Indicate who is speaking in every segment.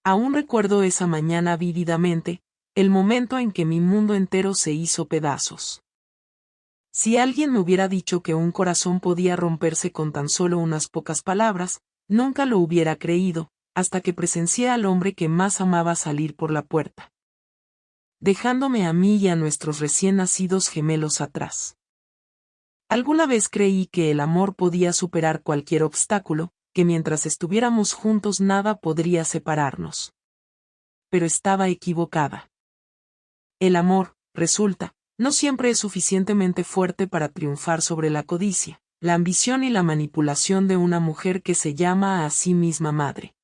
Speaker 1: Aún recuerdo esa mañana vívidamente, el momento en que mi mundo entero se hizo pedazos. Si alguien me hubiera dicho que un corazón podía romperse con tan solo unas pocas palabras, nunca lo hubiera creído, hasta que presencié al hombre que más amaba salir por la puerta, dejándome a mí y a nuestros recién nacidos gemelos atrás. Alguna vez creí que el amor podía superar cualquier obstáculo, que mientras estuviéramos juntos nada podría separarnos. Pero estaba equivocada. El amor, resulta, no siempre es suficientemente fuerte para triunfar sobre la codicia, la ambición y la manipulación de una mujer que se llama a sí misma madre.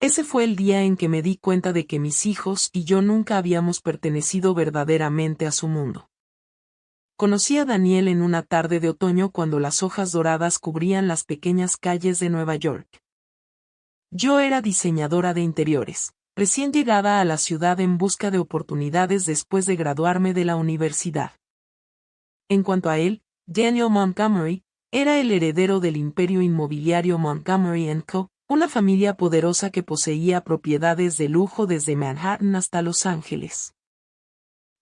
Speaker 1: Ese fue el día en que me di cuenta de que mis hijos y yo nunca habíamos pertenecido verdaderamente a su mundo. Conocí a Daniel en una tarde de otoño cuando las hojas doradas cubrían las pequeñas calles de Nueva York. Yo era diseñadora de interiores, recién llegada a la ciudad en busca de oportunidades después de graduarme de la universidad. En cuanto a él, Daniel Montgomery era el heredero del imperio inmobiliario Montgomery & Co., una familia poderosa que poseía propiedades de lujo desde Manhattan hasta Los Ángeles.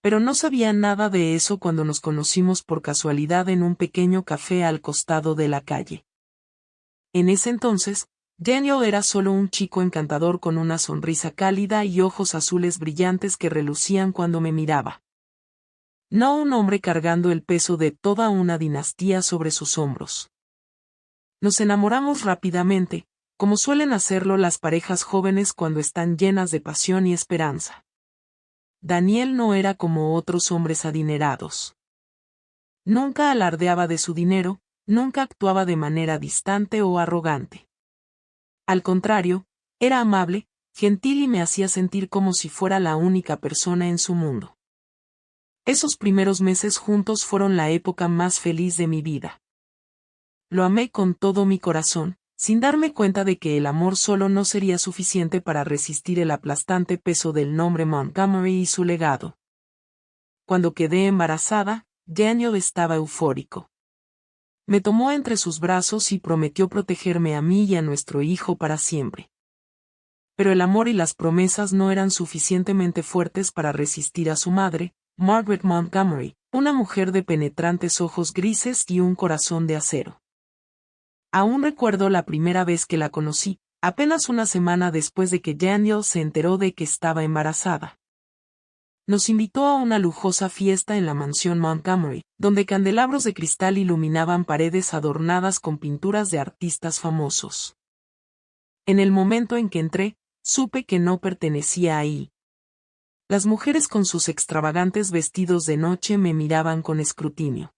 Speaker 1: Pero no sabía nada de eso cuando nos conocimos por casualidad en un pequeño café al costado de la calle. En ese entonces, Daniel era solo un chico encantador con una sonrisa cálida y ojos azules brillantes que relucían cuando me miraba. No un hombre cargando el peso de toda una dinastía sobre sus hombros. Nos enamoramos rápidamente, como suelen hacerlo las parejas jóvenes cuando están llenas de pasión y esperanza. Daniel no era como otros hombres adinerados. Nunca alardeaba de su dinero, nunca actuaba de manera distante o arrogante. Al contrario, era amable, gentil y me hacía sentir como si fuera la única persona en su mundo. Esos primeros meses juntos fueron la época más feliz de mi vida. Lo amé con todo mi corazón, sin darme cuenta de que el amor solo no sería suficiente para resistir el aplastante peso del nombre Montgomery y su legado. Cuando quedé embarazada, Daniel estaba eufórico. Me tomó entre sus brazos y prometió protegerme a mí y a nuestro hijo para siempre. Pero el amor y las promesas no eran suficientemente fuertes para resistir a su madre, Margaret Montgomery, una mujer de penetrantes ojos grises y un corazón de acero. Aún recuerdo la primera vez que la conocí, apenas una semana después de que Daniel se enteró de que estaba embarazada. Nos invitó a una lujosa fiesta en la mansión Montgomery, donde candelabros de cristal iluminaban paredes adornadas con pinturas de artistas famosos. En el momento en que entré, supe que no pertenecía ahí. Las mujeres con sus extravagantes vestidos de noche me miraban con escrutinio.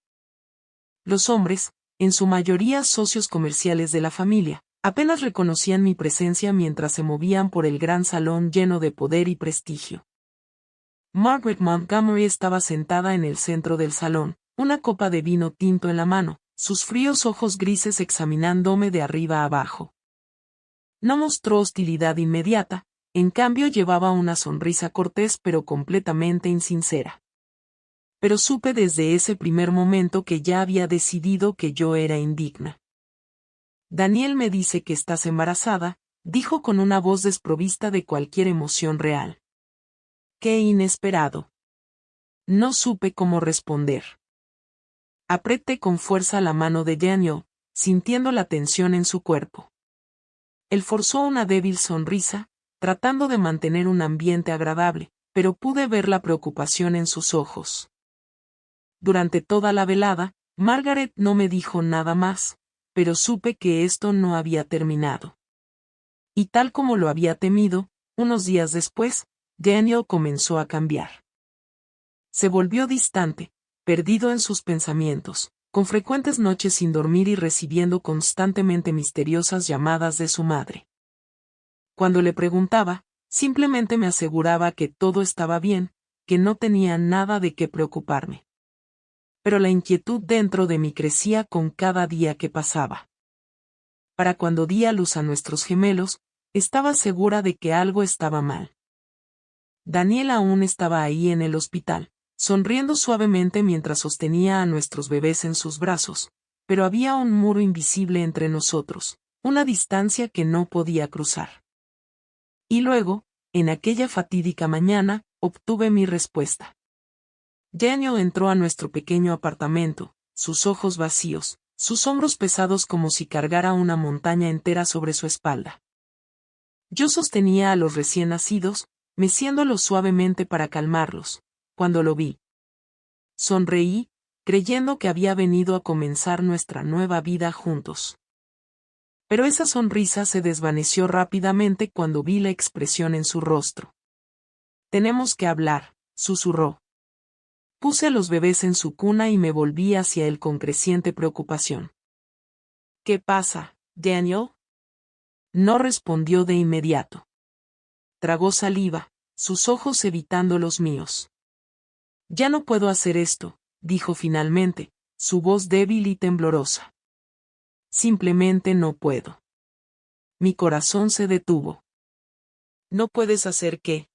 Speaker 1: Los hombres, en su mayoría socios comerciales de la familia, apenas reconocían mi presencia mientras se movían por el gran salón lleno de poder y prestigio. Margaret Montgomery estaba sentada en el centro del salón, una copa de vino tinto en la mano, sus fríos ojos grises examinándome de arriba a abajo. No mostró hostilidad inmediata, en cambio llevaba una sonrisa cortés pero completamente insincera. Pero supe desde ese primer momento que ya había decidido que yo era indigna. Daniel me dice que estás embarazada, dijo con una voz desprovista de cualquier emoción real. ¡Qué inesperado! No supe cómo responder. Apreté con fuerza la mano de Daniel, sintiendo la tensión en su cuerpo. Él forzó una débil sonrisa, tratando de mantener un ambiente agradable, pero pude ver la preocupación en sus ojos. Durante toda la velada, Margaret no me dijo nada más, pero supe que esto no había terminado. Y tal como lo había temido, unos días después, Daniel comenzó a cambiar. Se volvió distante, perdido en sus pensamientos, con frecuentes noches sin dormir y recibiendo constantemente misteriosas llamadas de su madre. Cuando le preguntaba, simplemente me aseguraba que todo estaba bien, que no tenía nada de qué preocuparme. Pero la inquietud dentro de mí crecía con cada día que pasaba. Para cuando di a luz a nuestros gemelos, estaba segura de que algo estaba mal. Daniel aún estaba ahí en el hospital, sonriendo suavemente mientras sostenía a nuestros bebés en sus brazos, pero había un muro invisible entre nosotros, una distancia que no podía cruzar. Y luego, en aquella fatídica mañana, obtuve mi respuesta. Daniel entró a nuestro pequeño apartamento, sus ojos vacíos, sus hombros pesados como si cargara una montaña entera sobre su espalda. Yo sostenía a los recién nacidos, meciéndolos suavemente para calmarlos, cuando lo vi. Sonreí, creyendo que había venido a comenzar nuestra nueva vida juntos. Pero esa sonrisa se desvaneció rápidamente cuando vi la expresión en su rostro. «Tenemos que hablar», susurró. Puse a los bebés en su cuna y me volví hacia él con creciente preocupación. «¿Qué pasa, Daniel?» No respondió de inmediato. Tragó saliva, sus ojos evitando los míos. «Ya no puedo hacer esto», dijo finalmente, su voz débil y temblorosa. «Simplemente no puedo». Mi corazón se detuvo. «¿No puedes hacer qué?»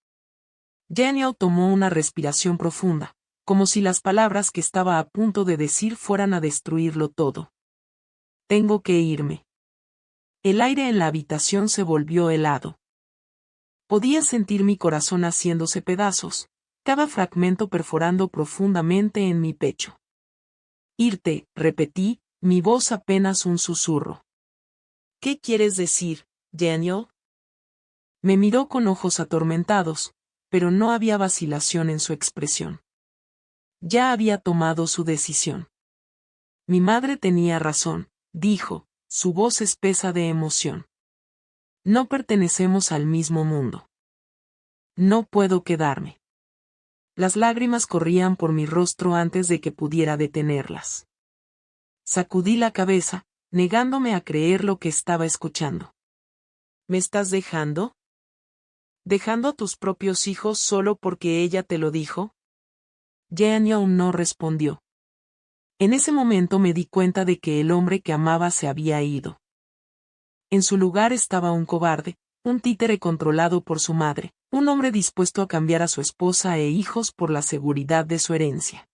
Speaker 1: Daniel tomó una respiración profunda, como si las palabras que estaba a punto de decir fueran a destruirlo todo. «Tengo que irme». El aire en la habitación se volvió helado. Podía sentir mi corazón haciéndose pedazos, cada fragmento perforando profundamente en mi pecho. «Irte», repetí, mi voz apenas un susurro. «¿Qué quieres decir, Daniel?» Me miró con ojos atormentados, pero no había vacilación en su expresión. Ya había tomado su decisión. «Mi madre tenía razón», dijo, su voz espesa de emoción. «No pertenecemos al mismo mundo. No puedo quedarme». Las lágrimas corrían por mi rostro antes de que pudiera detenerlas. Sacudí la cabeza, negándome a creer lo que estaba escuchando. «¿Me estás dejando? ¿Dejando a tus propios hijos solo porque ella te lo dijo?» Daniel no respondió. En ese momento me di cuenta de que el hombre que amaba se había ido. En su lugar estaba un cobarde, un títere controlado por su madre, un hombre dispuesto a cambiar a su esposa e hijos por la seguridad de su herencia.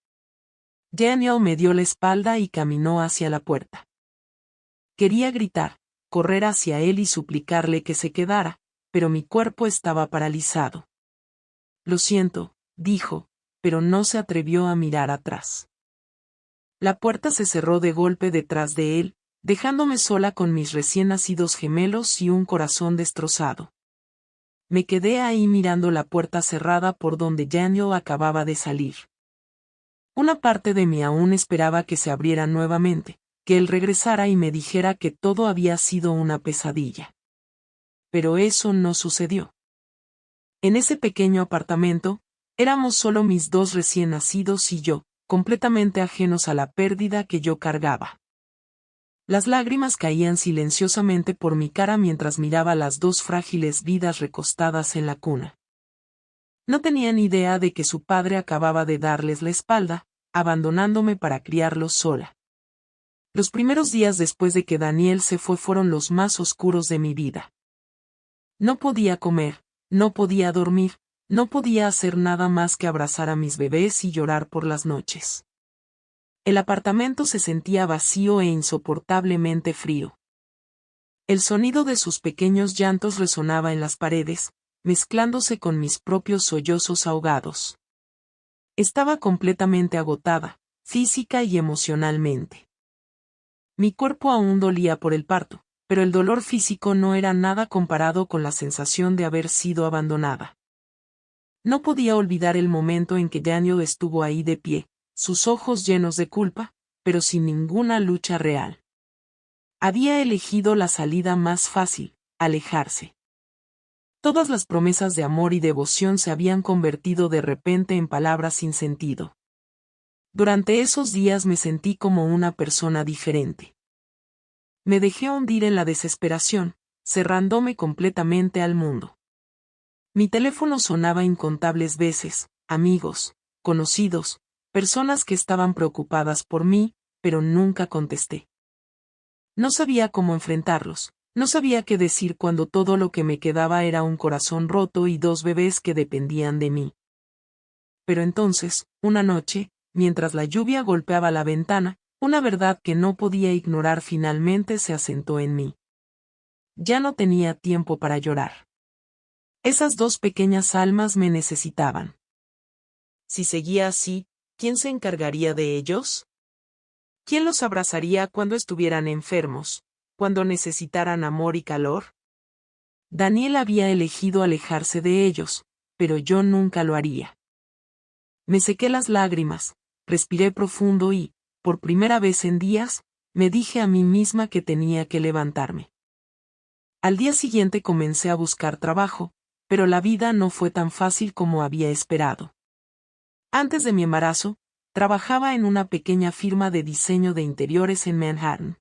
Speaker 1: Daniel me dio la espalda y caminó hacia la puerta. Quería gritar, correr hacia él y suplicarle que se quedara, pero mi cuerpo estaba paralizado. «Lo siento», dijo, pero no se atrevió a mirar atrás. La puerta se cerró de golpe detrás de él, dejándome sola con mis recién nacidos gemelos y un corazón destrozado. Me quedé ahí mirando la puerta cerrada por donde Daniel acababa de salir. Una parte de mí aún esperaba que se abriera nuevamente, que él regresara y me dijera que todo había sido una pesadilla. Pero eso no sucedió. En ese pequeño apartamento, éramos solo mis dos recién nacidos y yo, completamente ajenos a la pérdida que yo cargaba. Las lágrimas caían silenciosamente por mi cara mientras miraba las dos frágiles vidas recostadas en la cuna. No tenían idea de que su padre acababa de darles la espalda, abandonándome para criarlos sola. Los primeros días después de que Daniel se fue fueron los más oscuros de mi vida. No podía comer, no podía dormir, no podía hacer nada más que abrazar a mis bebés y llorar por las noches. El apartamento se sentía vacío e insoportablemente frío. El sonido de sus pequeños llantos resonaba en las paredes, mezclándose con mis propios sollozos ahogados. Estaba completamente agotada, física y emocionalmente. Mi cuerpo aún dolía por el parto, pero el dolor físico no era nada comparado con la sensación de haber sido abandonada. No podía olvidar el momento en que Daniel estuvo ahí de pie, sus ojos llenos de culpa, pero sin ninguna lucha real. Había elegido la salida más fácil, alejarse. Todas las promesas de amor y devoción se habían convertido de repente en palabras sin sentido. Durante esos días me sentí como una persona diferente. Me dejé hundir en la desesperación, cerrándome completamente al mundo. Mi teléfono sonaba incontables veces, amigos, conocidos, personas que estaban preocupadas por mí, pero nunca contesté. No sabía cómo enfrentarlos, no sabía qué decir cuando todo lo que me quedaba era un corazón roto y dos bebés que dependían de mí. Pero entonces, una noche, mientras la lluvia golpeaba la ventana, una verdad que no podía ignorar finalmente se asentó en mí. Ya no tenía tiempo para llorar. Esas dos pequeñas almas me necesitaban. Si seguía así, ¿quién se encargaría de ellos? ¿Quién los abrazaría cuando estuvieran enfermos, cuando necesitaran amor y calor? Daniel había elegido alejarse de ellos, pero yo nunca lo haría. Me sequé las lágrimas, respiré profundo y, por primera vez en días, me dije a mí misma que tenía que levantarme. Al día siguiente comencé a buscar trabajo, pero la vida no fue tan fácil como había esperado. Antes de mi embarazo, trabajaba en una pequeña firma de diseño de interiores en Manhattan.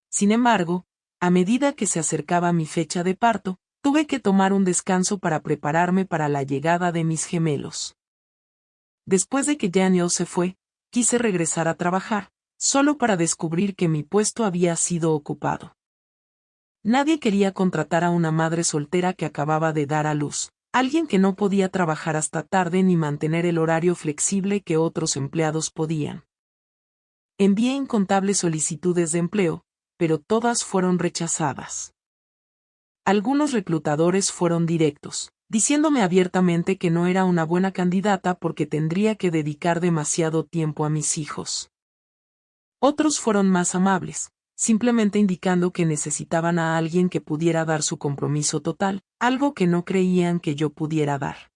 Speaker 1: Sin embargo, a medida que se acercaba mi fecha de parto, tuve que tomar un descanso para prepararme para la llegada de mis gemelos. Después de que Daniel se fue, quise regresar a trabajar, solo para descubrir que mi puesto había sido ocupado. Nadie quería contratar a una madre soltera que acababa de dar a luz, alguien que no podía trabajar hasta tarde ni mantener el horario flexible que otros empleados podían. Envié incontables solicitudes de empleo, pero todas fueron rechazadas. Algunos reclutadores fueron directos, diciéndome abiertamente que no era una buena candidata porque tendría que dedicar demasiado tiempo a mis hijos. Otros fueron más amables, simplemente indicando que necesitaban a alguien que pudiera dar su compromiso total, algo que no creían que yo pudiera dar.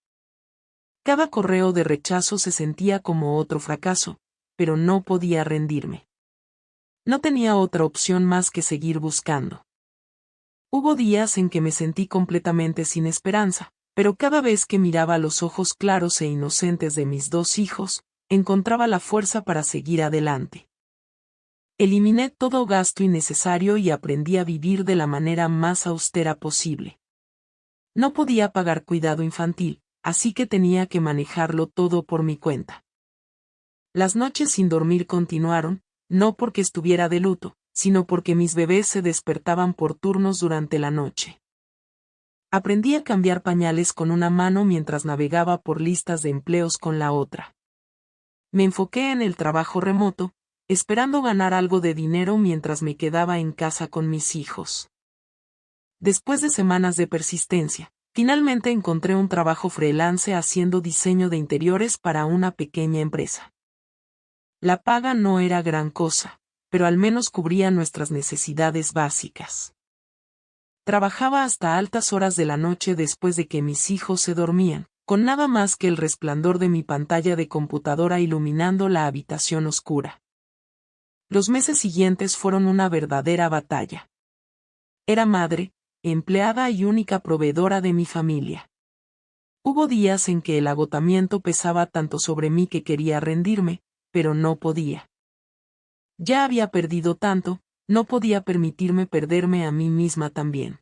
Speaker 1: Cada correo de rechazo se sentía como otro fracaso, pero no podía rendirme. No tenía otra opción más que seguir buscando. Hubo días en que me sentí completamente sin esperanza, pero cada vez que miraba los ojos claros e inocentes de mis dos hijos, encontraba la fuerza para seguir adelante. Eliminé todo gasto innecesario y aprendí a vivir de la manera más austera posible. No podía pagar cuidado infantil, así que tenía que manejarlo todo por mi cuenta. Las noches sin dormir continuaron, no porque estuviera de luto, sino porque mis bebés se despertaban por turnos durante la noche. Aprendí a cambiar pañales con una mano mientras navegaba por listas de empleos con la otra. Me enfoqué en el trabajo remoto, esperando ganar algo de dinero mientras me quedaba en casa con mis hijos. Después de semanas de persistencia, finalmente encontré un trabajo freelance haciendo diseño de interiores para una pequeña empresa. La paga no era gran cosa, pero al menos cubría nuestras necesidades básicas. Trabajaba hasta altas horas de la noche después de que mis hijos se dormían, con nada más que el resplandor de mi pantalla de computadora iluminando la habitación oscura. Los meses siguientes fueron una verdadera batalla. Era madre, empleada y única proveedora de mi familia. Hubo días en que el agotamiento pesaba tanto sobre mí que quería rendirme, pero no podía. Ya había perdido tanto, no podía permitirme perderme a mí misma también.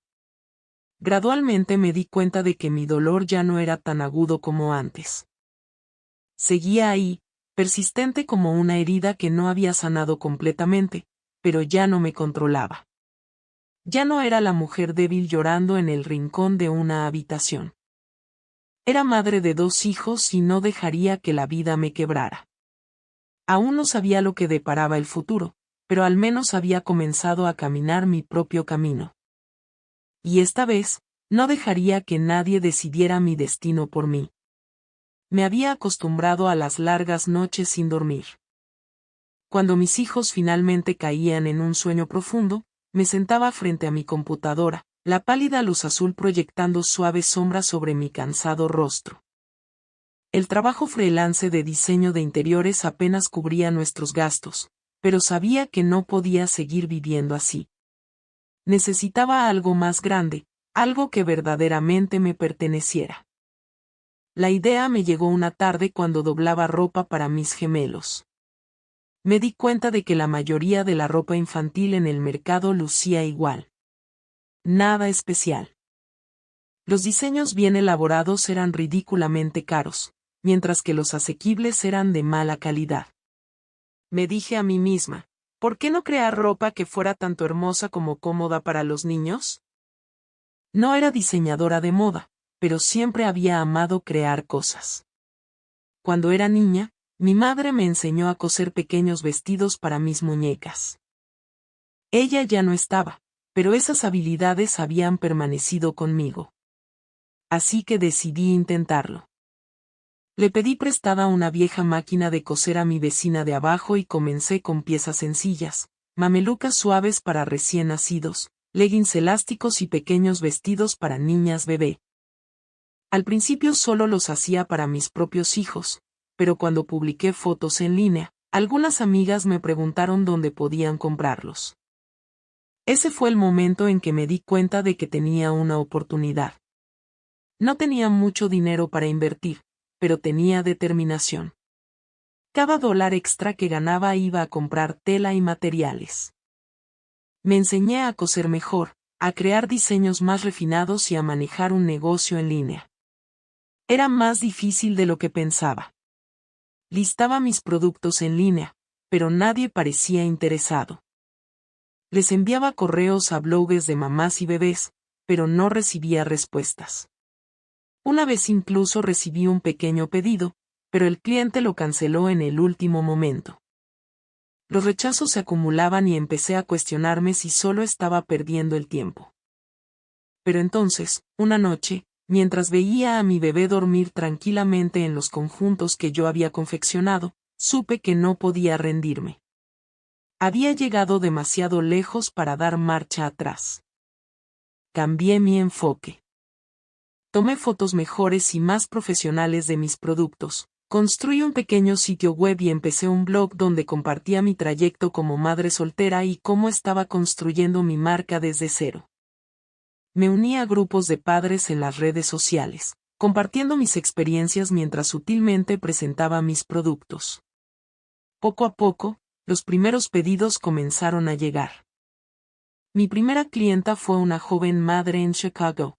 Speaker 1: Gradualmente me di cuenta de que mi dolor ya no era tan agudo como antes. Seguía ahí, persistente como una herida que no había sanado completamente, pero ya no me controlaba. Ya no era la mujer débil llorando en el rincón de una habitación. Era madre de dos hijos y no dejaría que la vida me quebrara. Aún no sabía lo que deparaba el futuro, pero al menos había comenzado a caminar mi propio camino. Y esta vez, no dejaría que nadie decidiera mi destino por mí. Me había acostumbrado a las largas noches sin dormir. Cuando mis hijos finalmente caían en un sueño profundo, me sentaba frente a mi computadora, la pálida luz azul proyectando suaves sombras sobre mi cansado rostro. El trabajo freelance de diseño de interiores apenas cubría nuestros gastos, pero sabía que no podía seguir viviendo así. Necesitaba algo más grande, algo que verdaderamente me perteneciera. La idea me llegó una tarde cuando doblaba ropa para mis gemelos. Me di cuenta de que la mayoría de la ropa infantil en el mercado lucía igual. Nada especial. Los diseños bien elaborados eran ridículamente caros, mientras que los asequibles eran de mala calidad. Me dije a mí misma, ¿por qué no crear ropa que fuera tanto hermosa como cómoda para los niños? No era diseñadora de moda, pero siempre había amado crear cosas. Cuando era niña, mi madre me enseñó a coser pequeños vestidos para mis muñecas. Ella ya no estaba, pero esas habilidades habían permanecido conmigo. así que decidí intentarlo. Le pedí prestada una vieja máquina de coser a mi vecina de abajo y comencé con piezas sencillas, mamelucas suaves para recién nacidos, leggings elásticos y pequeños vestidos para niñas bebé. Al principio solo los hacía para mis propios hijos, pero cuando publiqué fotos en línea, algunas amigas me preguntaron dónde podían comprarlos. Ese fue el momento en que me di cuenta de que tenía una oportunidad. No tenía mucho dinero para invertir, pero tenía determinación. Cada dólar extra que ganaba iba a comprar tela y materiales. Me enseñé a coser mejor, a crear diseños más refinados y a manejar un negocio en línea. Era más difícil de lo que pensaba. Listaba mis productos en línea, pero nadie parecía interesado. Les enviaba correos a blogs de mamás y bebés, pero no recibía respuestas. Una vez incluso recibí un pequeño pedido, pero el cliente lo canceló en el último momento. Los rechazos se acumulaban y empecé a cuestionarme si solo estaba perdiendo el tiempo. Pero entonces, una noche, mientras veía a mi bebé dormir tranquilamente en los conjuntos que yo había confeccionado, supe que no podía rendirme. Había llegado demasiado lejos para dar marcha atrás. Cambié mi enfoque. Tomé fotos mejores y más profesionales de mis productos, construí un pequeño sitio web y empecé un blog donde compartía mi trayecto como madre soltera y cómo estaba construyendo mi marca desde cero. Me uní a grupos de padres en las redes sociales, compartiendo mis experiencias mientras sutilmente presentaba mis productos. Poco a poco, los primeros pedidos comenzaron a llegar. Mi primera clienta fue una joven madre en Chicago.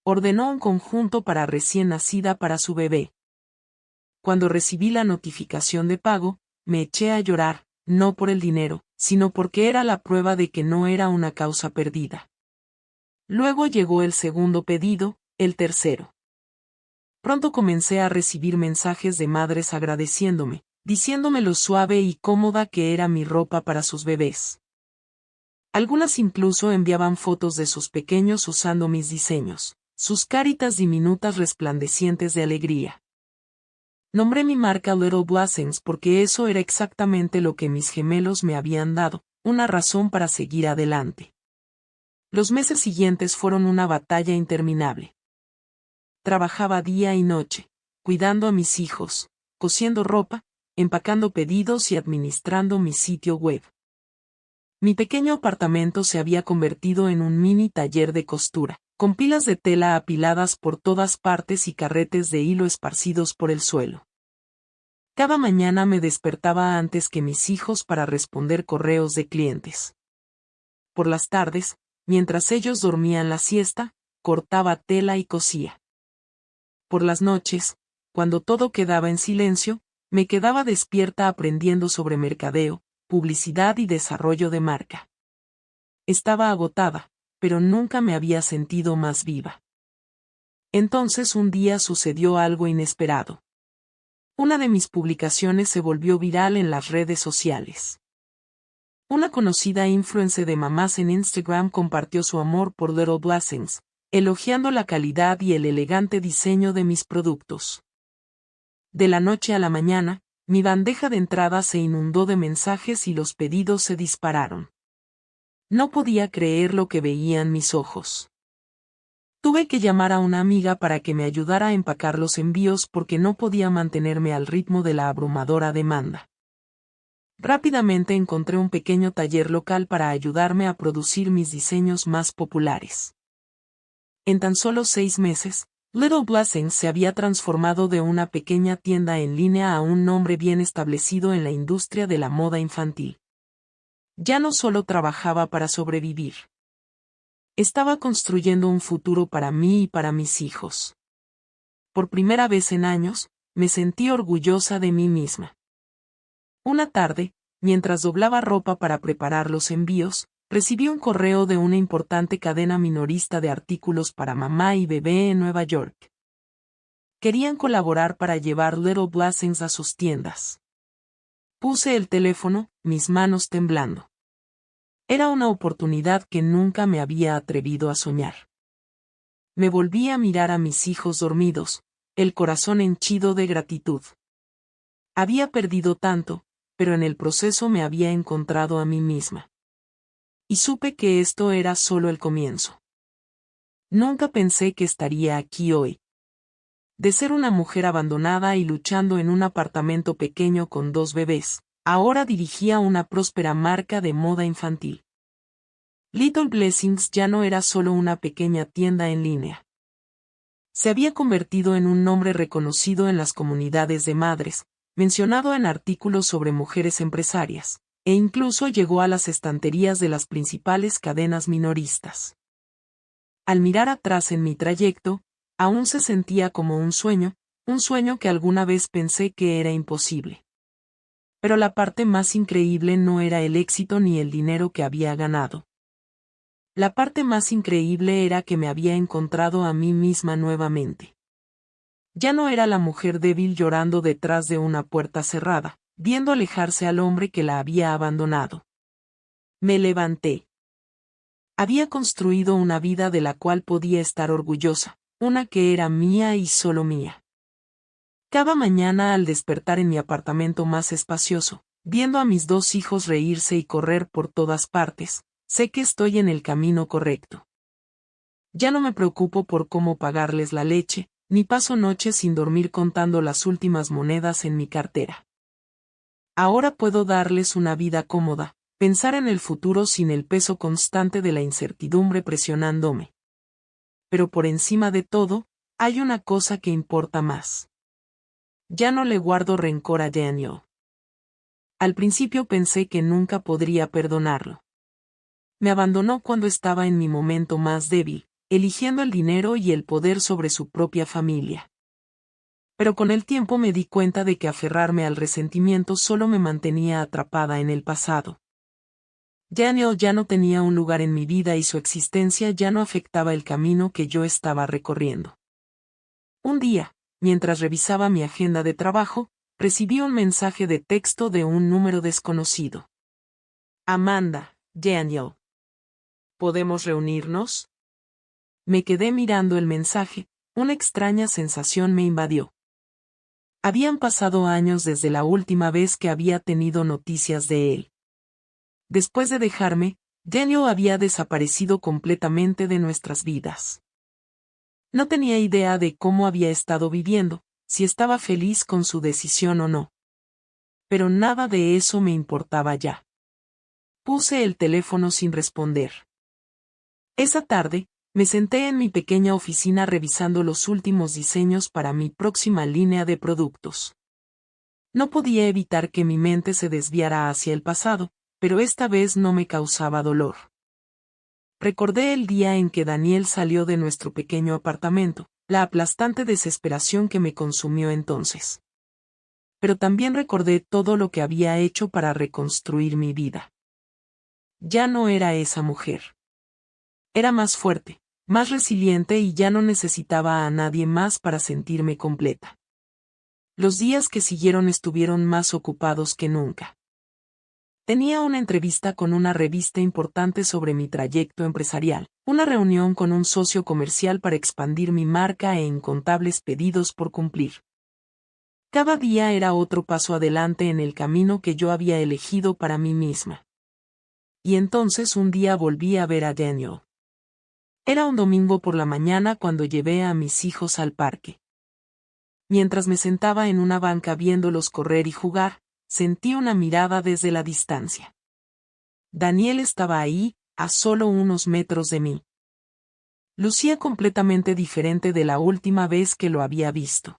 Speaker 1: Ordenó un conjunto para recién nacida para su bebé. Cuando recibí la notificación de pago, me eché a llorar, no por el dinero, sino porque era la prueba de que no era una causa perdida. Luego llegó el segundo pedido, el tercero. Pronto comencé a recibir mensajes de madres agradeciéndome, diciéndome lo suave y cómoda que era mi ropa para sus bebés. Algunas incluso enviaban fotos de sus pequeños usando mis diseños, sus caritas diminutas resplandecientes de alegría. Nombré mi marca Little Blessings porque eso era exactamente lo que mis gemelos me habían dado, una razón para seguir adelante. Los meses siguientes fueron una batalla interminable. Trabajaba día y noche, cuidando a mis hijos, cosiendo ropa, empacando pedidos y administrando mi sitio web. Mi pequeño apartamento se había convertido en un mini taller de costura, con pilas de tela apiladas por todas partes y carretes de hilo esparcidos por el suelo. Cada mañana me despertaba antes que mis hijos para responder correos de clientes. Por las tardes, mientras ellos dormían la siesta, cortaba tela y cosía. Por las noches, cuando todo quedaba en silencio, me quedaba despierta aprendiendo sobre mercadeo, publicidad y desarrollo de marca. Estaba agotada, pero nunca me había sentido más viva. Entonces un día sucedió algo inesperado. Una de mis publicaciones se volvió viral en las redes sociales. Una conocida influencer de mamás en Instagram compartió su amor por Little Blessings, elogiando la calidad y el elegante diseño de mis productos. De la noche a la mañana, mi bandeja de entrada se inundó de mensajes y los pedidos se dispararon. No podía creer lo que veían mis ojos. Tuve que llamar a una amiga para que me ayudara a empacar los envíos porque no podía mantenerme al ritmo de la abrumadora demanda. Rápidamente encontré un pequeño taller local para ayudarme a producir mis diseños más populares. En tan solo 6 meses, Little Blessings se había transformado de una pequeña tienda en línea a un nombre bien establecido en la industria de la moda infantil. Ya no solo trabajaba para sobrevivir. Estaba construyendo un futuro para mí y para mis hijos. Por primera vez en años, me sentí orgullosa de mí misma. Una tarde, mientras doblaba ropa para preparar los envíos, recibí un correo de una importante cadena minorista de artículos para mamá y bebé en Nueva York. Querían colaborar para llevar Little Blessings a sus tiendas. Puse el teléfono, mis manos temblando. Era una oportunidad que nunca me había atrevido a soñar. Me volví a mirar a mis hijos dormidos, el corazón henchido de gratitud. Había perdido tanto, pero en el proceso me había encontrado a mí misma. Y supe que esto era solo el comienzo. Nunca pensé que estaría aquí hoy. De ser una mujer abandonada y luchando en un apartamento pequeño con 2 bebés, ahora dirigía una próspera marca de moda infantil. Little Blessings ya no era solo una pequeña tienda en línea. Se había convertido en un nombre reconocido en las comunidades de madres, mencionado en artículos sobre mujeres empresarias, e incluso llegó a las estanterías de las principales cadenas minoristas. Al mirar atrás en mi trayecto, aún se sentía como un sueño que alguna vez pensé que era imposible. Pero la parte más increíble no era el éxito ni el dinero que había ganado. La parte más increíble era que me había encontrado a mí misma nuevamente. Ya no era la mujer débil llorando detrás de una puerta cerrada, viendo alejarse al hombre que la había abandonado. Me levanté. Había construido una vida de la cual podía estar orgullosa, una que era mía y solo mía. Cada mañana al despertar en mi apartamento más espacioso, viendo a mis 2 hijos reírse y correr por todas partes, sé que estoy en el camino correcto. Ya no me preocupo por cómo pagarles la leche, ni paso noches sin dormir contando las últimas monedas en mi cartera. Ahora puedo darles una vida cómoda, pensar en el futuro sin el peso constante de la incertidumbre presionándome. Pero por encima de todo, hay una cosa que importa más. Ya no le guardo rencor a Daniel. Al principio pensé que nunca podría perdonarlo. Me abandonó cuando estaba en mi momento más débil, eligiendo el dinero y el poder sobre su propia familia. Pero con el tiempo me di cuenta de que aferrarme al resentimiento solo me mantenía atrapada en el pasado. Daniel ya no tenía un lugar en mi vida y su existencia ya no afectaba el camino que yo estaba recorriendo. Un día, mientras revisaba mi agenda de trabajo, recibí un mensaje de texto de un número desconocido. Amanda, Daniel. ¿Podemos reunirnos? Me quedé mirando el mensaje, una extraña sensación me invadió. Habían pasado años desde la última vez que había tenido noticias de él. Después de dejarme, Daniel había desaparecido completamente de nuestras vidas. No tenía idea de cómo había estado viviendo, si estaba feliz con su decisión o no. Pero nada de eso me importaba ya. Puse el teléfono sin responder. Esa tarde, me senté en mi pequeña oficina revisando los últimos diseños para mi próxima línea de productos. No podía evitar que mi mente se desviara hacia el pasado, pero esta vez no me causaba dolor. Recordé el día en que Daniel salió de nuestro pequeño apartamento, la aplastante desesperación que me consumió entonces. Pero también recordé todo lo que había hecho para reconstruir mi vida. Ya no era esa mujer. Era más fuerte, más resiliente y ya no necesitaba a nadie más para sentirme completa. Los días que siguieron estuvieron más ocupados que nunca. Tenía una entrevista con una revista importante sobre mi trayecto empresarial, una reunión con un socio comercial para expandir mi marca e incontables pedidos por cumplir. Cada día era otro paso adelante en el camino que yo había elegido para mí misma. Y entonces un día volví a ver a Daniel. Era un domingo por la mañana cuando llevé a mis hijos al parque. Mientras me sentaba en una banca viéndolos correr y jugar, sentí una mirada desde la distancia. Daniel estaba ahí, a solo unos metros de mí. Lucía completamente diferente de la última vez que lo había visto.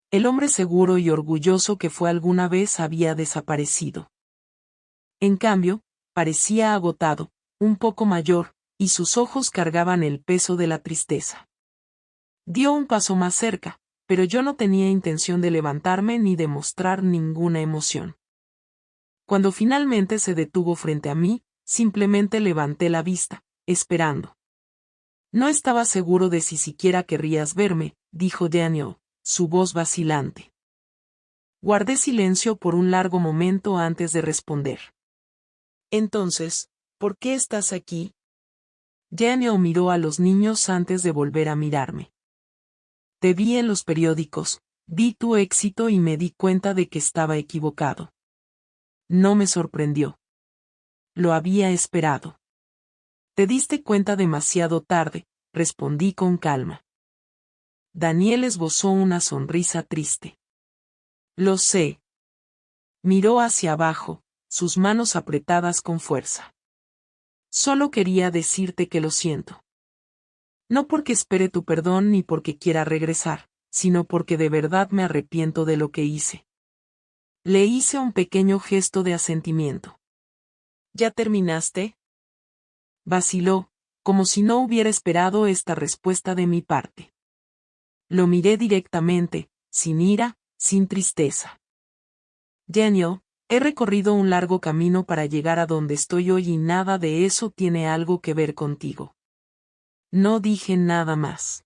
Speaker 1: El hombre seguro y orgulloso que fue alguna vez había desaparecido. En cambio, parecía agotado, un poco mayor, y sus ojos cargaban el peso de la tristeza. Dio un paso más cerca, pero yo no tenía intención de levantarme ni de mostrar ninguna emoción. Cuando finalmente se detuvo frente a mí, simplemente levanté la vista, esperando. No estaba seguro de si siquiera querrías verme, dijo Daniel, su voz vacilante. Guardé silencio por un largo momento antes de responder. Entonces, ¿por qué estás aquí? Daniel miró a los niños antes de volver a mirarme. Te vi en los periódicos, vi tu éxito y me di cuenta de que estaba equivocado. No me sorprendió. Lo había esperado. Te diste cuenta demasiado tarde, respondí con calma. Daniel esbozó una sonrisa triste. Lo sé. Miró hacia abajo, sus manos apretadas con fuerza. Solo quería decirte que lo siento. No porque espere tu perdón ni porque quiera regresar, sino porque de verdad me arrepiento de lo que hice. Le hice un pequeño gesto de asentimiento. ¿Ya terminaste? Vaciló, como si no hubiera esperado esta respuesta de mi parte. Lo miré directamente, sin ira, sin tristeza. Daniel, he recorrido un largo camino para llegar a donde estoy hoy y nada de eso tiene algo que ver contigo. No dije nada más.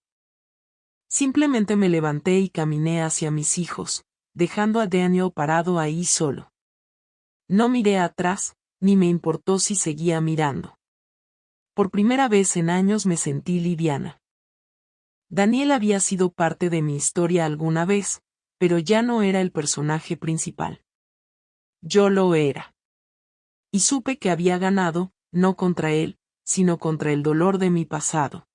Speaker 1: Simplemente me levanté y caminé hacia mis hijos, dejando a Daniel parado ahí solo. No miré atrás, ni me importó si seguía mirando. Por primera vez en años me sentí liviana. Daniel había sido parte de mi historia alguna vez, pero ya no era el personaje principal. Yo lo era. Y supe que había ganado, no contra él, sino contra el dolor de mi pasado.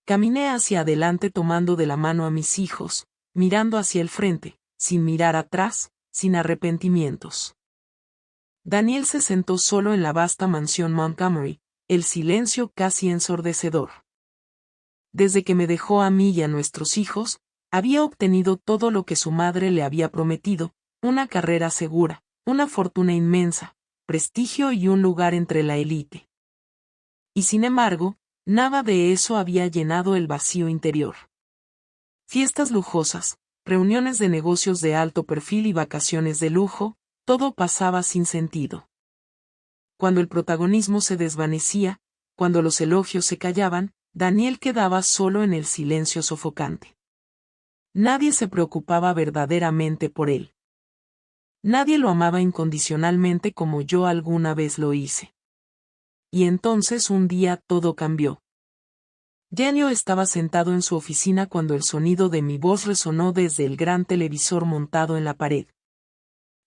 Speaker 1: Caminé hacia adelante tomando de la mano a mis hijos, mirando hacia el frente, sin mirar atrás, sin arrepentimientos. Daniel se sentó solo en la vasta mansión Montgomery, el silencio casi ensordecedor. Desde que me dejó a mí y a nuestros hijos, había obtenido todo lo que su madre le había prometido, una carrera segura, una fortuna inmensa, prestigio y un lugar entre la élite. Y sin embargo, nada de eso había llenado el vacío interior. Fiestas lujosas, reuniones de negocios de alto perfil y vacaciones de lujo, todo pasaba sin sentido. Cuando el protagonismo se desvanecía, cuando los elogios se callaban, Daniel quedaba solo en el silencio sofocante. Nadie se preocupaba verdaderamente por él. Nadie lo amaba incondicionalmente como yo alguna vez lo hice. Y entonces un día todo cambió. Daniel estaba sentado en su oficina cuando el sonido de mi voz resonó desde el gran televisor montado en la pared.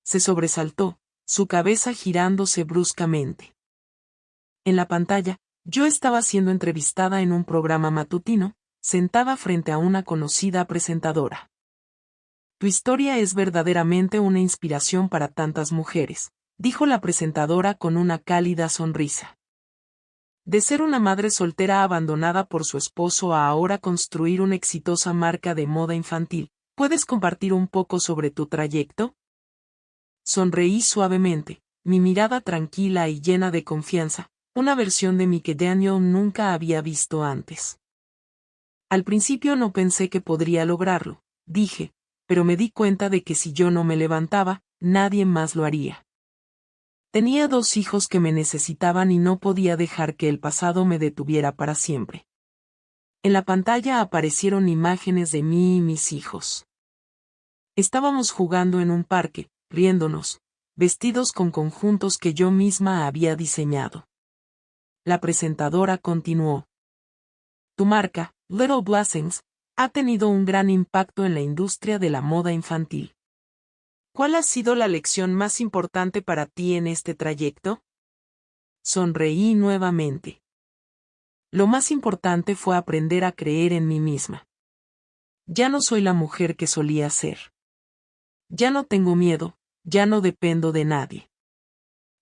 Speaker 1: Se sobresaltó, su cabeza girándose bruscamente. En la pantalla, yo estaba siendo entrevistada en un programa matutino, sentada frente a una conocida presentadora. Tu historia es verdaderamente una inspiración para tantas mujeres, dijo la presentadora con una cálida sonrisa. De ser una madre soltera abandonada por su esposo a ahora construir una exitosa marca de moda infantil, ¿puedes compartir un poco sobre tu trayecto? Sonreí suavemente, mi mirada tranquila y llena de confianza, una versión de mí que Daniel nunca había visto antes. Al principio no pensé que podría lograrlo, dije, pero me di cuenta de que si yo no me levantaba, nadie más lo haría. Tenía 2 hijos que me necesitaban y no podía dejar que el pasado me detuviera para siempre. En la pantalla aparecieron imágenes de mí y mis hijos. Estábamos jugando en un parque, riéndonos, vestidos con conjuntos que yo misma había diseñado. La presentadora continuó. Tu marca, Little Blessings, ha tenido un gran impacto en la industria de la moda infantil. ¿Cuál ha sido la lección más importante para ti en este trayecto? Sonreí nuevamente. Lo más importante fue aprender a creer en mí misma. Ya no soy la mujer que solía ser. Ya no tengo miedo, ya no dependo de nadie.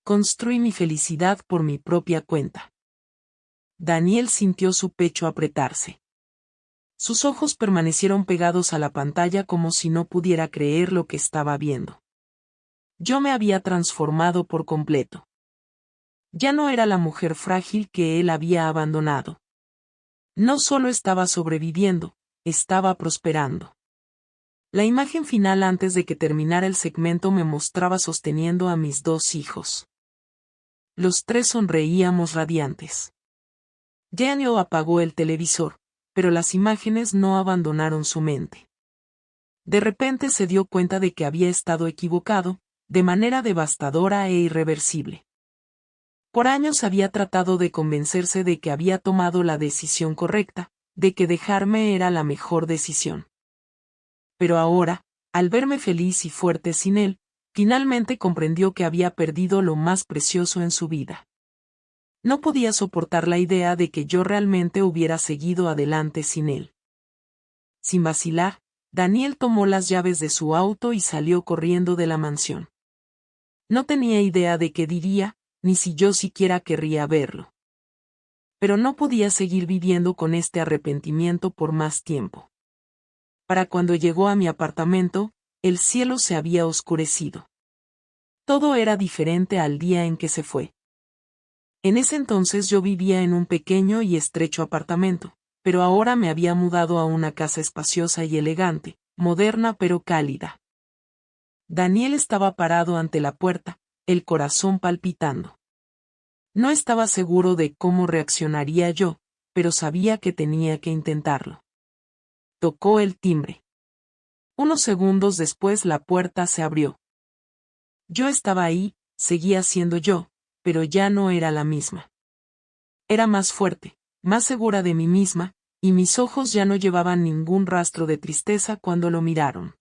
Speaker 1: Construí mi felicidad por mi propia cuenta. Daniel sintió su pecho apretarse. Sus ojos permanecieron pegados a la pantalla como si no pudiera creer lo que estaba viendo. Yo me había transformado por completo. Ya no era la mujer frágil que él había abandonado. No solo estaba sobreviviendo, estaba prosperando. La imagen final antes de que terminara el segmento me mostraba sosteniendo a mis 2 hijos. Los 3 sonreíamos radiantes. Daniel apagó el televisor, pero las imágenes no abandonaron su mente. De repente se dio cuenta de que había estado equivocado, de manera devastadora e irreversible. Por años había tratado de convencerse de que había tomado la decisión correcta, de que dejarme era la mejor decisión. Pero ahora, al verme feliz y fuerte sin él, finalmente comprendió que había perdido lo más precioso en su vida. No podía soportar la idea de que yo realmente hubiera seguido adelante sin él. Sin vacilar, Daniel tomó las llaves de su auto y salió corriendo de la mansión. No tenía idea de qué diría, ni si yo siquiera querría verlo. Pero no podía seguir viviendo con este arrepentimiento por más tiempo. Para cuando llegó a mi apartamento, el cielo se había oscurecido. Todo era diferente al día en que se fue. En ese entonces yo vivía en un pequeño y estrecho apartamento, pero ahora me había mudado a una casa espaciosa y elegante, moderna pero cálida. Daniel estaba parado ante la puerta, el corazón palpitando. No estaba seguro de cómo reaccionaría yo, pero sabía que tenía que intentarlo. Tocó el timbre. Unos segundos después la puerta se abrió. Yo estaba ahí, seguía siendo yo, pero ya no era la misma. Era más fuerte, más segura de mí misma, y mis ojos ya no llevaban ningún rastro de tristeza cuando lo miraron.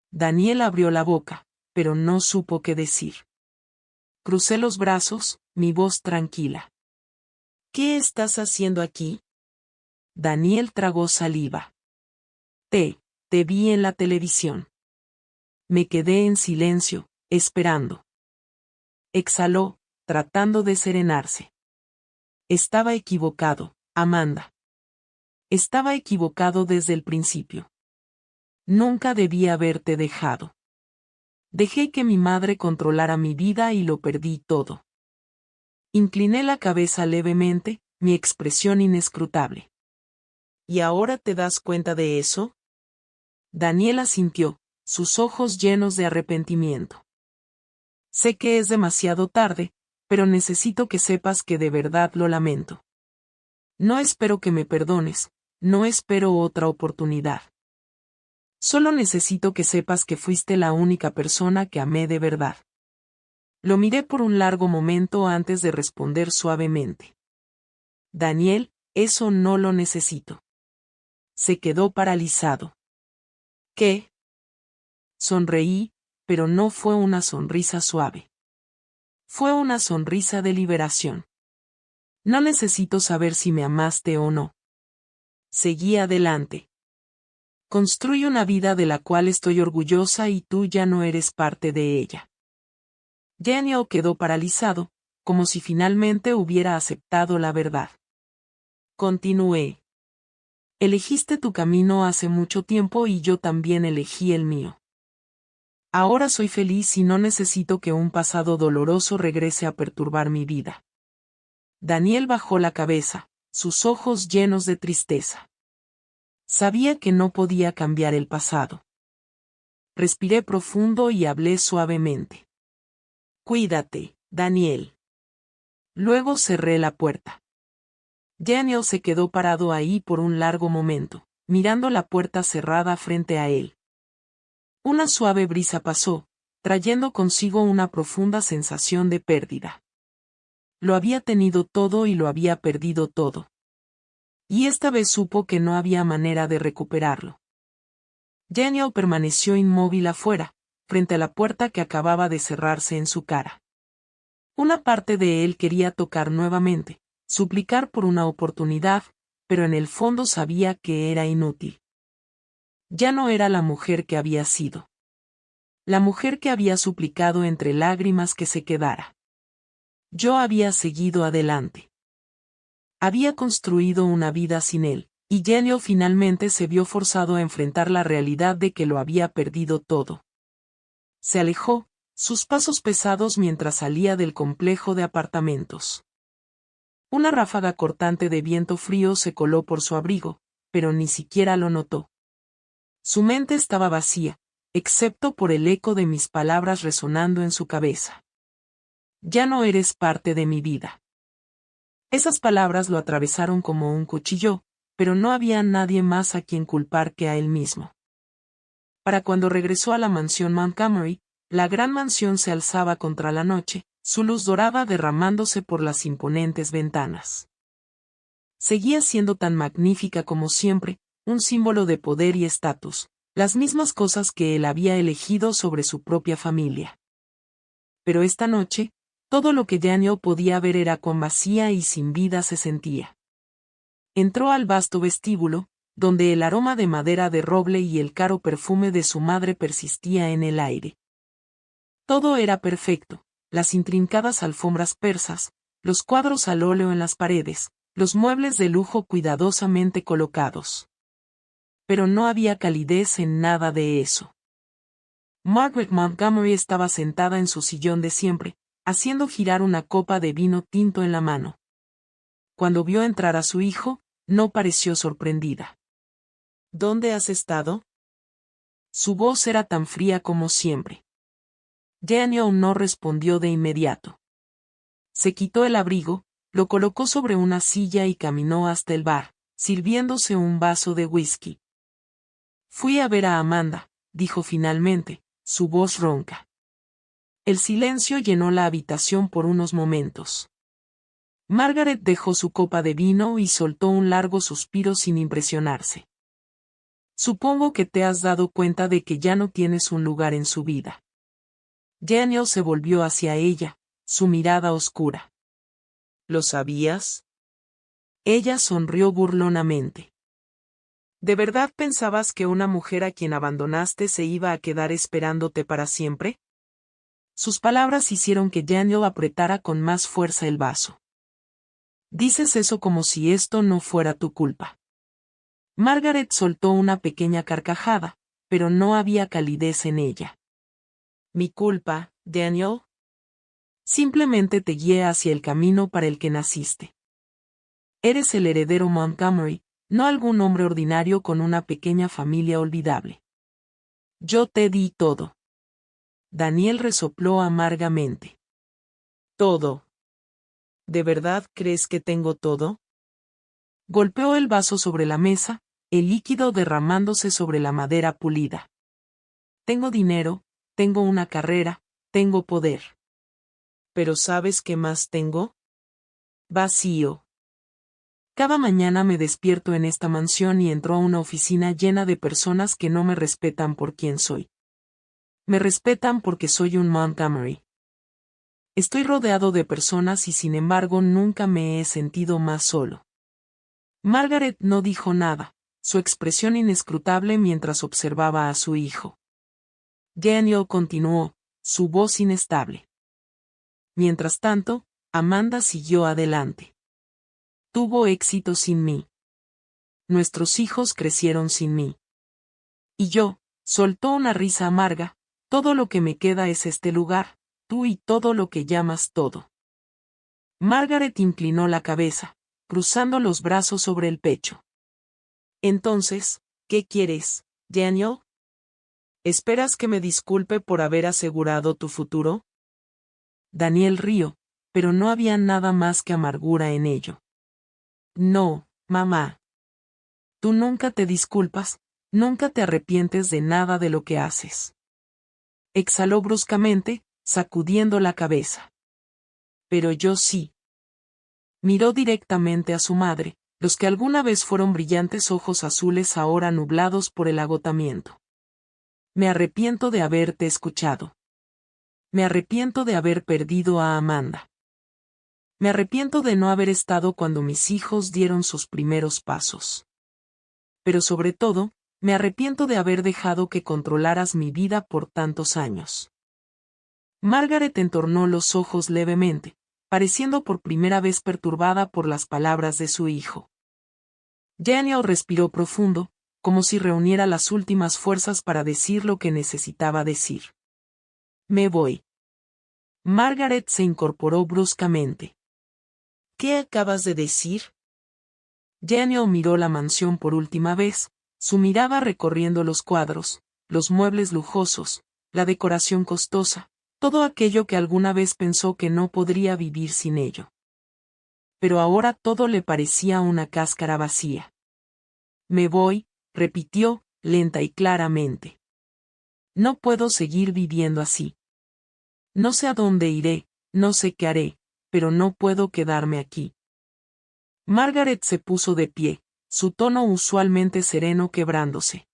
Speaker 1: Daniel abrió la boca, pero no supo qué decir. Crucé los brazos, mi voz tranquila. ¿Qué estás haciendo aquí? Daniel tragó saliva. Te vi en la televisión. Me quedé en silencio, esperando. Exhaló, tratando de serenarse. Estaba equivocado, Amanda. Estaba equivocado desde el principio. Nunca debí haberte dejado. Dejé que mi madre controlara mi vida y lo perdí todo. Incliné la cabeza levemente, mi expresión inescrutable. ¿Y ahora te das cuenta de eso? Daniel asintió, sus ojos llenos de arrepentimiento. Sé que es demasiado tarde, pero necesito que sepas que de verdad lo lamento. No espero que me perdones, no espero otra oportunidad. Solo necesito que sepas que fuiste la única persona que amé de verdad. Lo miré por un largo momento antes de responder suavemente. Daniel, eso no lo necesito. Se quedó paralizado. ¿Qué? Sonreí, pero no fue una sonrisa suave. Fue una sonrisa de liberación. No necesito saber si me amaste o no. Seguí adelante. Construye una vida de la cual estoy orgullosa y tú ya no eres parte de ella. Daniel quedó paralizado, como si finalmente hubiera aceptado la verdad. Continué. Elegiste tu camino hace mucho tiempo y yo también elegí el mío. Ahora soy feliz y no necesito que un pasado doloroso regrese a perturbar mi vida. Daniel bajó la cabeza, sus ojos llenos de tristeza. Sabía que no podía cambiar el pasado. Respiré profundo y hablé suavemente. Cuídate, Daniel. Luego cerré la puerta. Daniel se quedó parado ahí por un largo momento, mirando la puerta cerrada frente a él. Una suave brisa pasó, trayendo consigo una profunda sensación de pérdida. Lo había tenido todo y lo había perdido todo. Y esta vez supo que no había manera de recuperarlo. Daniel permaneció inmóvil afuera, frente a la puerta que acababa de cerrarse en su cara. Una parte de él quería tocar nuevamente, suplicar por una oportunidad, pero en el fondo sabía que era inútil. Ya no era la mujer que había sido. La mujer que había suplicado entre lágrimas que se quedara. Yo había seguido adelante. Había construido una vida sin él, y Daniel finalmente se vio forzado a enfrentar la realidad de que lo había perdido todo. Se alejó, sus pasos pesados mientras salía del complejo de apartamentos. Una ráfaga cortante de viento frío se coló por su abrigo, pero ni siquiera lo notó. Su mente estaba vacía, excepto por el eco de mis palabras resonando en su cabeza. Ya no eres parte de mi vida. Esas palabras lo atravesaron como un cuchillo, pero no había nadie más a quien culpar que a él mismo. Para cuando regresó a la mansión Montgomery, la gran mansión se alzaba contra la noche, su luz dorada derramándose por las imponentes ventanas. Seguía siendo tan magnífica como siempre, un símbolo de poder y estatus, las mismas cosas que él había elegido sobre su propia familia. Pero esta noche, todo lo que Daniel podía ver era cuán vacía y sin vida se sentía. Entró al vasto vestíbulo, donde el aroma de madera de roble y el caro perfume de su madre persistía en el aire. Todo era perfecto, las intrincadas alfombras persas, los cuadros al óleo en las paredes, los muebles de lujo cuidadosamente colocados. Pero no había calidez en nada de eso. Margaret Montgomery estaba sentada en su sillón de siempre, haciendo girar una copa de vino tinto en la mano. Cuando vio entrar a su hijo, no pareció sorprendida. ¿Dónde has estado? Su voz era tan fría como siempre. Daniel no respondió de inmediato. Se quitó el abrigo, lo colocó sobre una silla y caminó hasta el bar, sirviéndose un vaso de whisky. Fui a ver a Amanda, dijo finalmente, su voz ronca. El silencio llenó la habitación por unos momentos. Margaret dejó su copa de vino y soltó un largo suspiro sin impresionarse. Supongo que te has dado cuenta de que ya no tienes un lugar en su vida. Daniel se volvió hacia ella, su mirada oscura. ¿Lo sabías? Ella sonrió burlonamente. ¿De verdad pensabas que una mujer a quien abandonaste se iba a quedar esperándote para siempre? Sus palabras hicieron que Daniel apretara con más fuerza el vaso. Dices eso como si esto no fuera tu culpa. Margaret soltó una pequeña carcajada, pero no había calidez en ella. ¿Mi culpa, Daniel? Simplemente te guié hacia el camino para el que naciste. Eres el heredero Montgomery, no algún hombre ordinario con una pequeña familia olvidable. Yo te di todo. Daniel resopló amargamente. ¿Todo? ¿De verdad crees que tengo todo? Golpeó el vaso sobre la mesa, el líquido derramándose sobre la madera pulida. Tengo dinero, tengo una carrera, tengo poder. ¿Pero sabes qué más tengo? Vacío. Cada mañana me despierto en esta mansión y entro a una oficina llena de personas que no me respetan por quien soy. Me respetan porque soy un Montgomery. Estoy rodeado de personas y sin embargo nunca me he sentido más solo. Margaret no dijo nada, su expresión inescrutable mientras observaba a su hijo. Daniel continuó, su voz inestable. Mientras tanto, Amanda siguió adelante. Tuvo éxito sin mí. Nuestros hijos crecieron sin mí. Y yo, soltó una risa amarga, todo lo que me queda es este lugar, tú y todo lo que llamas todo. Margaret inclinó la cabeza, cruzando los brazos sobre el pecho. Entonces, ¿qué quieres, Daniel? ¿Esperas que me disculpe por haber asegurado tu futuro? Daniel rió, pero no había nada más que amargura en ello. No, mamá. Tú nunca te disculpas, nunca te arrepientes de nada de lo que haces. Exhaló bruscamente, sacudiendo la cabeza. Pero yo sí. Miró directamente a su madre, los que alguna vez fueron brillantes ojos azules ahora nublados por el agotamiento. Me arrepiento de haberte escuchado. Me arrepiento de haber perdido a Amanda. Me arrepiento de no haber estado cuando mis hijos dieron sus primeros pasos. Pero sobre todo, me arrepiento de haber dejado que controlaras mi vida por tantos años. Margaret entornó los ojos levemente, pareciendo por primera vez perturbada por las palabras de su hijo. Daniel respiró profundo, como si reuniera las últimas fuerzas para decir lo que necesitaba decir. Me voy. Margaret se incorporó bruscamente. ¿Qué acabas de decir? Daniel miró la mansión por última vez, su mirada recorriendo los cuadros, los muebles lujosos, la decoración costosa, todo aquello que alguna vez pensó que no podría vivir sin ello. Pero ahora todo le parecía una cáscara vacía. Me voy, repitió, lenta y claramente. No puedo seguir viviendo así. No sé a dónde iré, no sé qué haré, pero no puedo quedarme aquí. Margaret se puso de pie, su tono usualmente sereno quebrándose.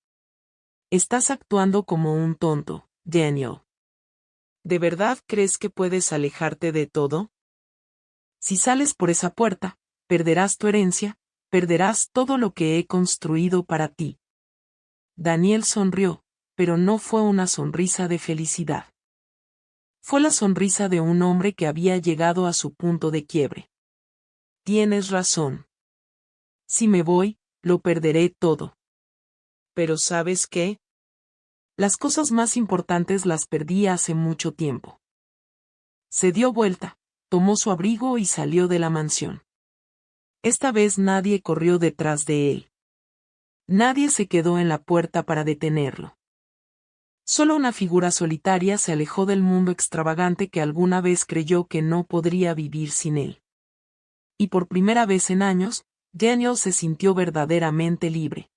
Speaker 1: Estás actuando como un tonto, Daniel. ¿De verdad crees que puedes alejarte de todo? Si sales por esa puerta, perderás tu herencia, perderás todo lo que he construido para ti. Daniel sonrió, pero no fue una sonrisa de felicidad. Fue la sonrisa de un hombre que había llegado a su punto de quiebre. Tienes razón. Si me voy, lo perderé todo. Pero ¿sabes qué? Las cosas más importantes las perdí hace mucho tiempo. Se dio vuelta, tomó su abrigo y salió de la mansión. Esta vez nadie corrió detrás de él. Nadie se quedó en la puerta para detenerlo. Solo una figura solitaria se alejó del mundo extravagante que alguna vez creyó que no podría vivir sin él. Y por primera vez en años, Daniel se sintió verdaderamente libre.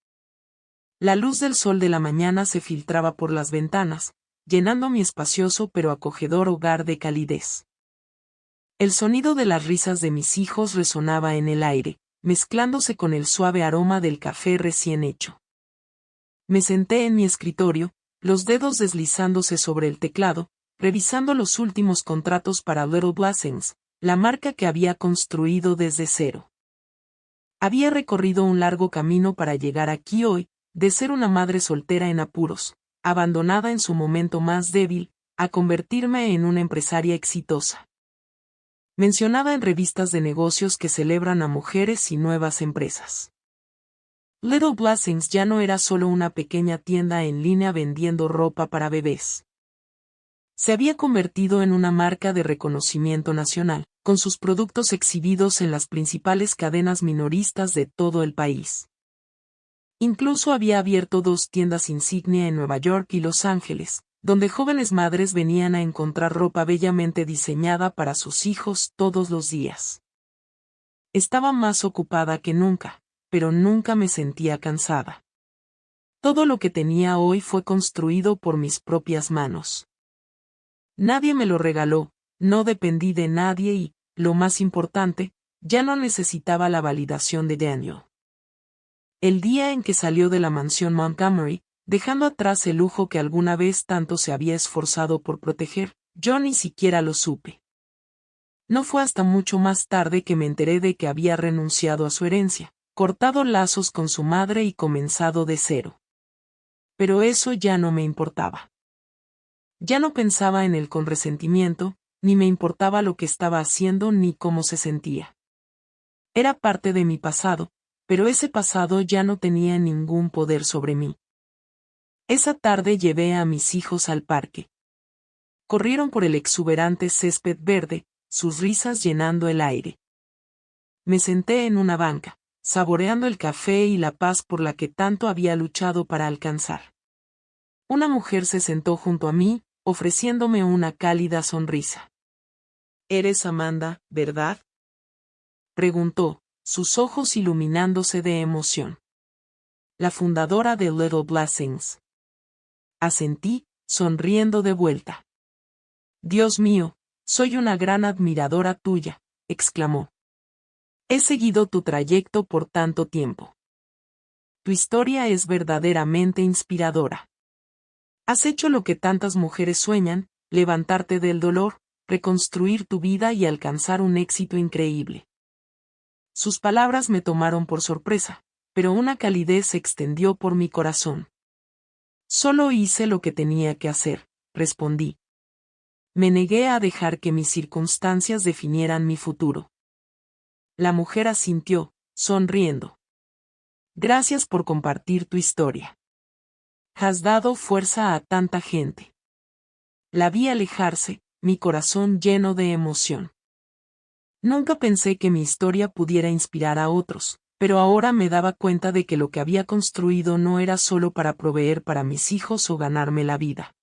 Speaker 1: La luz del sol de la mañana se filtraba por las ventanas, llenando mi espacioso pero acogedor hogar de calidez. El sonido de las risas de mis hijos resonaba en el aire, mezclándose con el suave aroma del café recién hecho. Me senté en mi escritorio, los dedos deslizándose sobre el teclado, revisando los últimos contratos para Little Blessings, la marca que había construido desde cero. Había recorrido un largo camino para llegar aquí hoy, de ser una madre soltera en apuros, abandonada en su momento más débil, a convertirme en una empresaria exitosa. Mencionaba en revistas de negocios que celebran a mujeres y nuevas empresas. Little Blessings ya no era solo una pequeña tienda en línea vendiendo ropa para bebés. Se había convertido en una marca de reconocimiento nacional, con sus productos exhibidos en las principales cadenas minoristas de todo el país. Incluso había abierto 2 tiendas insignia en Nueva York y Los Ángeles, donde jóvenes madres venían a encontrar ropa bellamente diseñada para sus hijos todos los días. Estaba más ocupada que nunca, pero nunca me sentía cansada. Todo lo que tenía hoy fue construido por mis propias manos. Nadie me lo regaló, no dependí de nadie y, lo más importante, ya no necesitaba la validación de Daniel. El día en que salió de la mansión Montgomery, dejando atrás el lujo que alguna vez tanto se había esforzado por proteger, yo ni siquiera lo supe. No fue hasta mucho más tarde que me enteré de que había renunciado a su herencia, cortado lazos con su madre y comenzado de cero. Pero eso ya no me importaba. Ya no pensaba en él con resentimiento, ni me importaba lo que estaba haciendo ni cómo se sentía. Era parte de mi pasado, pero ese pasado ya no tenía ningún poder sobre mí. Esa tarde llevé a mis hijos al parque. Corrieron por el exuberante césped verde, sus risas llenando el aire. Me senté en una banca, saboreando el café y la paz por la que tanto había luchado para alcanzar. Una mujer se sentó junto a mí, ofreciéndome una cálida sonrisa. «¿Eres Amanda, verdad?», preguntó, sus ojos iluminándose de emoción. «La fundadora de Little Blessings». Asentí, sonriendo de vuelta. «Dios mío, soy una gran admiradora tuya», exclamó. «He seguido tu trayecto por tanto tiempo. Tu historia es verdaderamente inspiradora. Has hecho lo que tantas mujeres sueñan, levantarte del dolor, reconstruir tu vida y alcanzar un éxito increíble». Sus palabras me tomaron por sorpresa, pero una calidez se extendió por mi corazón. «Solo hice lo que tenía que hacer», respondí. Me negué a dejar que mis circunstancias definieran mi futuro. La mujer asintió, sonriendo. «Gracias por compartir tu historia. Has dado fuerza a tanta gente». La vi alejarse, mi corazón lleno de emoción. Nunca pensé que mi historia pudiera inspirar a otros, pero ahora me daba cuenta de que lo que había construido no era solo para proveer para mis hijos o ganarme la vida.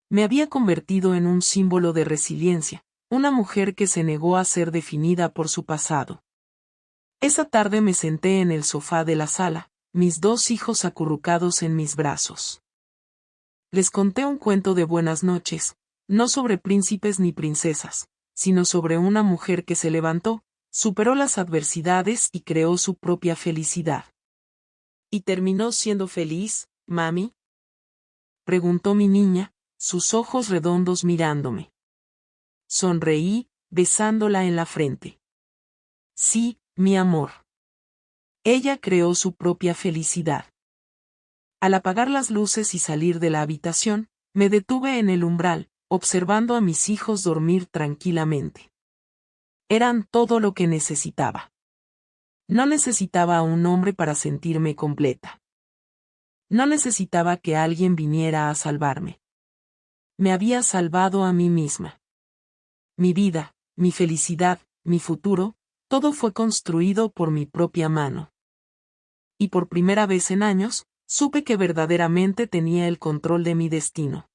Speaker 1: Me había convertido en un símbolo de resiliencia, una mujer que se negó a ser definida por su pasado. Esa tarde me senté en el sofá de la sala, mis 2 hijos acurrucados en mis brazos. Les conté un cuento de buenas noches, no sobre príncipes ni princesas, sino sobre una mujer que se levantó, superó las adversidades y creó su propia felicidad. ¿Y terminó siendo feliz, mami? Preguntó mi niña, sus ojos redondos mirándome. Sonreí, besándola en la frente. Sí, mi amor. Ella creó su propia felicidad. Al apagar las luces y salir de la habitación, me detuve en el umbral, observando a mis hijos dormir tranquilamente. Eran todo lo que necesitaba. No necesitaba a un hombre para sentirme completa. No necesitaba que alguien viniera a salvarme. Me había salvado a mí misma. Mi vida, mi felicidad, mi futuro, todo fue construido por mi propia mano. Y por primera vez en años, supe que verdaderamente tenía el control de mi destino.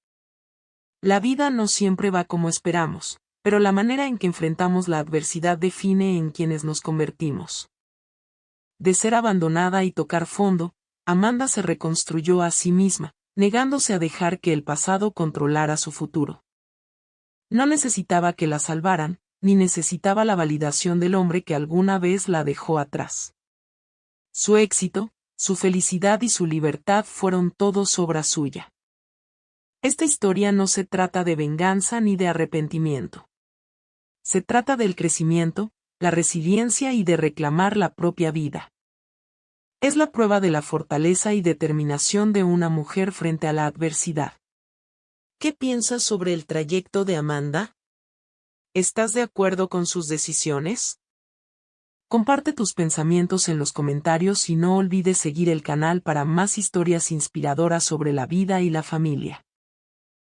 Speaker 1: La vida no siempre va como esperamos, pero la manera en que enfrentamos la adversidad define en quienes nos convertimos. De ser abandonada y tocar fondo, Amanda se reconstruyó a sí misma, negándose a dejar que el pasado controlara su futuro. No necesitaba que la salvaran, ni necesitaba la validación del hombre que alguna vez la dejó atrás. Su éxito, su felicidad y su libertad fueron todos obra suya. Esta historia no se trata de venganza ni de arrepentimiento. Se trata del crecimiento, la resiliencia y de reclamar la propia vida. Es la prueba de la fortaleza y determinación de una mujer frente a la adversidad. ¿Qué piensas sobre el trayecto de Amanda? ¿Estás de acuerdo con sus decisiones? Comparte tus pensamientos en los comentarios y no olvides seguir el canal para más historias inspiradoras sobre la vida y la familia.